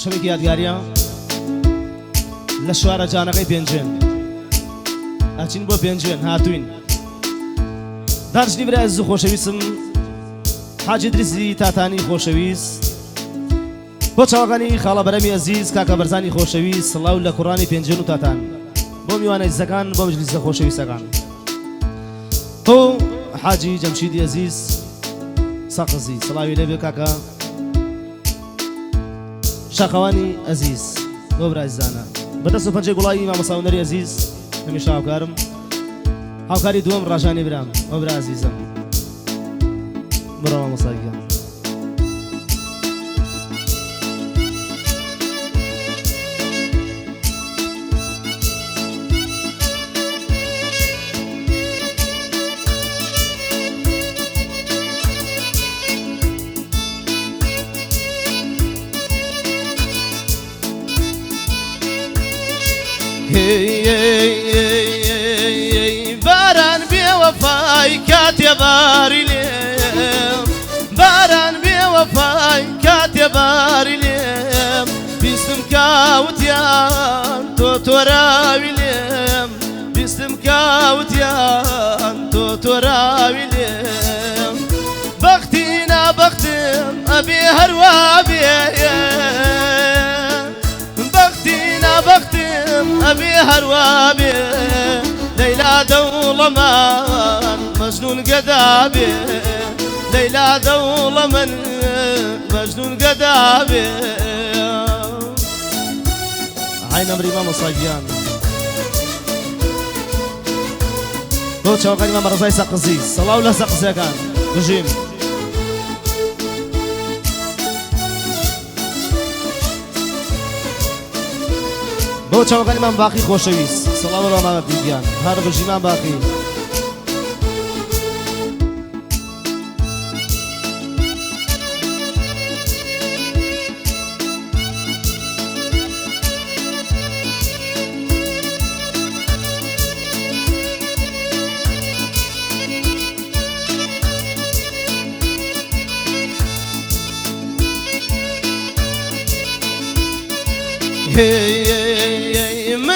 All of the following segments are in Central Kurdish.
شەوێکی یادگاریە لە شوارە جانەکەی پێنجێن ئەچین بۆ پێنجێن هاتوین دانشنی برای زوو خۆشەویستم حاجی دریسی تاتانی خۆشەویست بۆ چاوەکانی خاڵە بەرەمی ئەزیز کاکە بەرزانی خۆشەویست سڵاو لە کوڕانی پێنجێن و تاتان بۆ میوانە عزیزەکان بۆ مەجلیسە خۆشەویستەکان تۆ حاجی جەمشیدی ئەزیز سەقزی سڵاوی لێبێ کاکە شاخەوانی ئەزیز بۆ برای زانە بەدەست و پەنجەی گوڵایی مامەساونەری ئەزیز هەمیشە هاوکارم هاوکاری دووەم ڕاژانی برام بۆ برای ئەزیزم بڕۆ مامەساگیان باران بێوەفای کاتێ باری لێم باران بێوەفای کاتێ باری لێم بیستم کاوتیان تۆ تۆراوی لێم بیستم کاوتیان تۆ تۆراوی لێم بەختی نابەختم ئەبێ هەروە بێ بەختم ئەبێ هەروە بێ لەیلا دەوڵەمان مەجنون گەدا بێ لەیلا دەوڵەمەن مەجنون گەدا بێ عین ئەمری مامەساگیان بۆ چاوەکانی مامەڕەزای سەقزی سەڵاو لە سەقزیەکان بژیم بۆ چاوەکانی مام باقی خۆشەویست سەڵاو لە مامە دیگیان هەر بژیمان باقی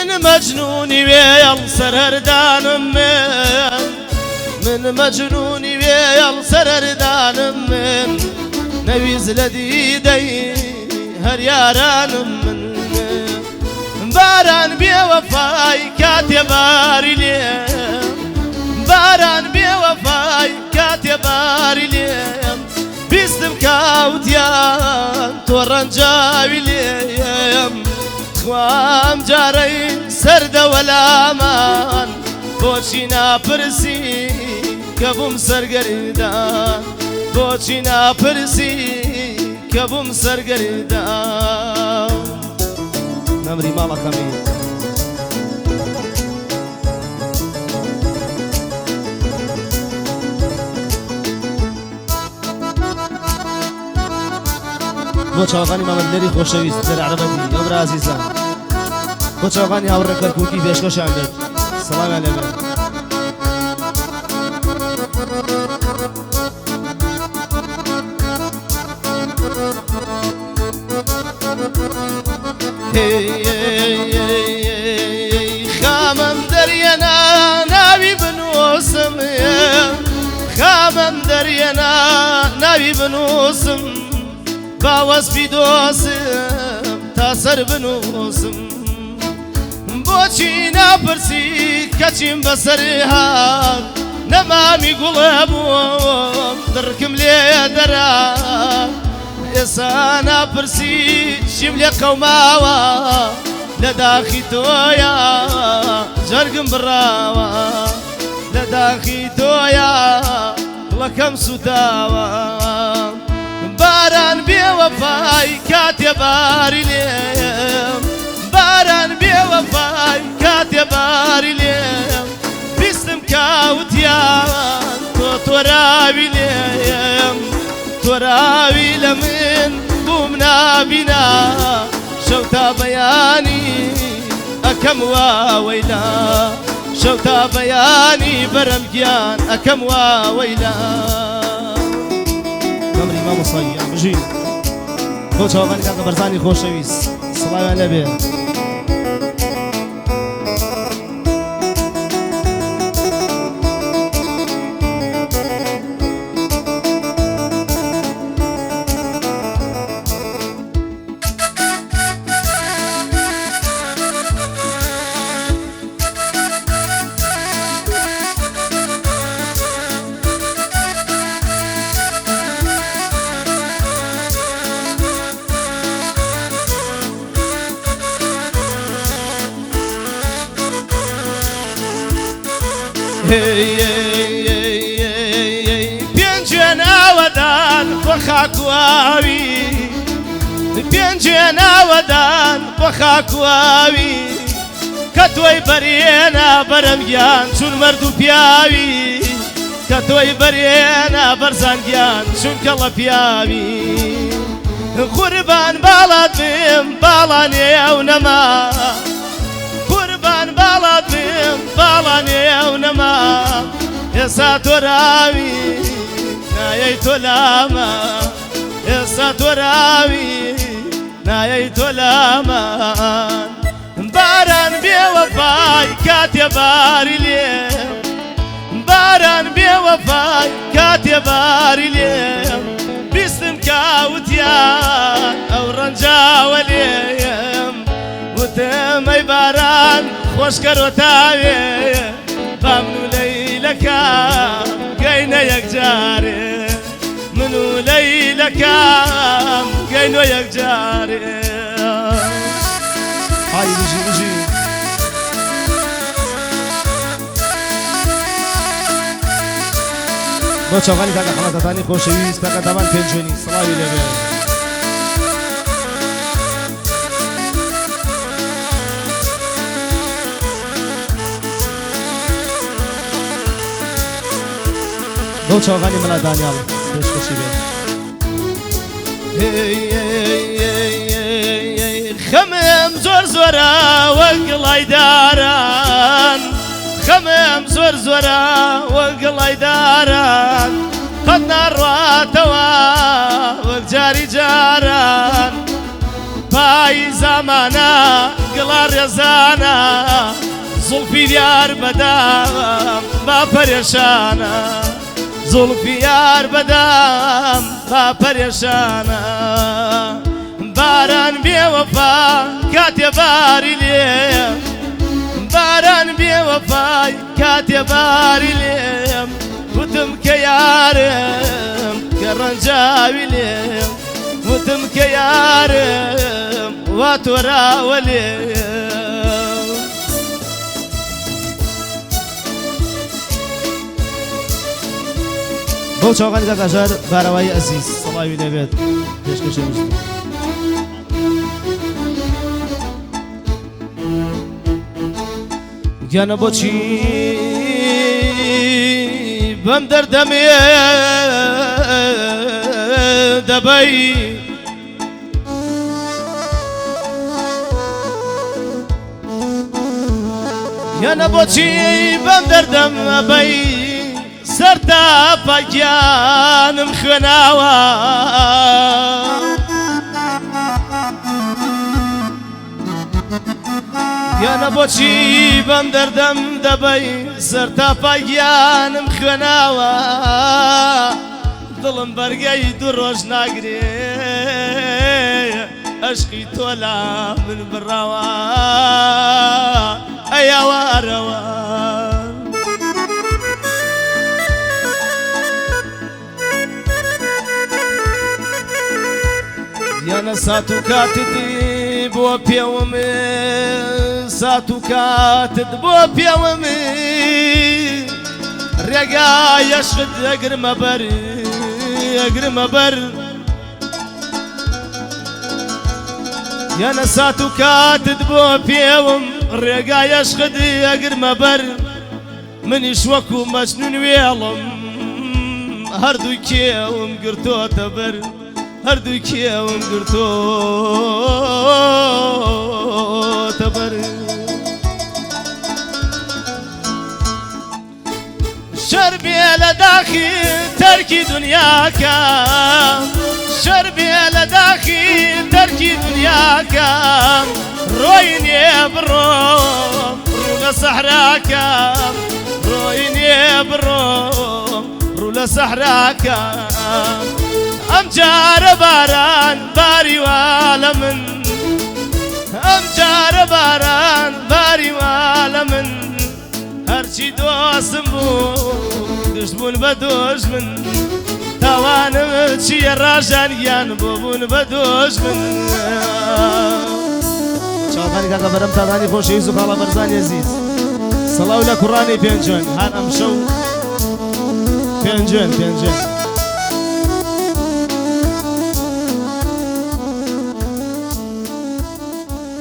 من مجنوني ويل سرردانم من مجنوني ويل سرردانم من نويز لديدي هر يارانم من باران بيوفاي كاتي باري ليم باران بيوفاي كاتي باري ليم بيستم كاوتيان تورنجاوي ليم خوام جاري سرد ولامان بۆچی ناپرسی کە بووم سەرگەردان بۆچی ناپرسی کە بووم سەرگەردان نەمری ماڵەکەمی بۆ چاوەکانی مامەلەری خۆشەویست لەر عەرەبەتی ئەو برا ئازیزان بۆ چاوەکانی هاوڕێ کەرکووکی پێشکەشیان بێت سەڵامیان لەبێت خامم دەریەنا ناوی بنووسم خامم دەریەنا ناوی بنووسم باوەسپی دۆسم تا سەر بنووسم بۆچی ناپرسی کەچیم بەسەر هات نەمامی گوڵە بووم دڕکم لێ دەرا ئێستا ناپرسی شیم لێ قەوماوە لە داخی تۆیە جەرگم بڕاوە لە داخی تۆیە دڵەکەم سوتاوە باران بێوەفای کاتێ باری لێم باران بێوەفای کاتێ باری لێم بیستم کاوتیان تۆ تۆراوی لێم تۆراوی لە من بووم نابینا شەو تا بەیانی ئەکەم واوەیلا شەو تا بەیانی بەرەم گیان ئەکەم واوەیلا نەمری مامەساگیان بژیم بۆ چاوەکانی کاکە بەرزانی خۆشەویست سڵاویان لەبێ پێنجێن ئاوەدان بۆ خاکواوی پێنجێن ئاوەدان بۆ خاکواوی کە تۆی بەرێنە بەرەمگیان چون مرد و پیاوی کە تۆی بەرێنە بەرزانگیان چون کەڵە پیاوی قوربان باڵات بم باڵانێ و نەما قوربان باڵات بم باڵانێ و نەما ئێستا تۆ راوی نایەی تۆ لامە ئێستا تۆ راوی نایەی تۆ لامان باران بێوەفای کاتێ باری لێم باران بێوەفای کاتێ باری لێم بیستم کاوتیان ئەو ڕەنجاوە لێم وتم ئەی باران خۆشکەرۆتاوێ بامن و لەیلەکەم گەینە یەکجارێ من و لەیلەکەم گەینۆ یەکجارێ های بژی بژی بۆ چاوەکانی کاکە خەڵاتەکانی خۆشەویست کاکە دامان پێنجێنی سڵاوی لەبێ بۆ چاوەکانی مەلا دانیاڵ پێشکەشی بێ خەمم زۆر زۆرە وەک گڵای داران خەمم زۆر زۆرە وەک گڵای داران قەت ناڕواتەوە وەک جاری جاران پای زامانە گڵا ڕێزانە زوڵفی دیار بەدام با پەرێشانە زوڵفی یار بەدام با پەرێشانە باران بێوەفا کاتێ باری لێم باران بێوەفای کاتێ باری لێم وتم کە یارم کە ڕەنجاوی لێم وتم کە یارم وا تۆراوە لێم بۆ چاوەکانی کاکە ژەر باراوایی ئەزیز سڵاوی لەبێت پێشکەشی ویست گیانە بۆچی بەم دەردەمێ دەبەی گیانە بۆچی بەم دەردەم ئەبەی سەر تا پاکیانم خوێناوە یانە بۆچی بەم دەردەم دەبەی سەر تا پاگیانم خوێناوە دڵم بەرگەی دوو ڕۆژ ناگرێ عەشقی تۆ لا من بڕاوە ئەیا وارەوە یانە سات و کاتتی بۆ پێوەمێ سات و کاتت بۆ پێوەمێ ڕێگای عەشقت ئەگرمە بەر ئەگرمە بەر یانە سات و کاتت بۆ پێوم ڕێگای عەشقت ئەگرمە بەر منیش وەکو مەجنون وێڵم هەردوو کێوم گرتۆتە بەر هەردوو کێوم گرتۆتە بەر شەر بێ لە داخی تەرکی دونیاکە شربي لداخل تركي دنياك رويني بروم رولا صحراك رويني بروم رولا صحراك ام جار باران باري والا من ام جار باران باري والا من هرشي دوسم بو دشمون بدشمن توانم چی راجانیان بوون بدشمن چاوانی کاکا برم تادانی خۆشەویست و خاڵە بەرزانی عزیز سەڵاو لە کوڕانی پێنجێن هەر ئەم شەو پێنجێن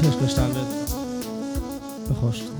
پێشکەشتان بێت بەخۆش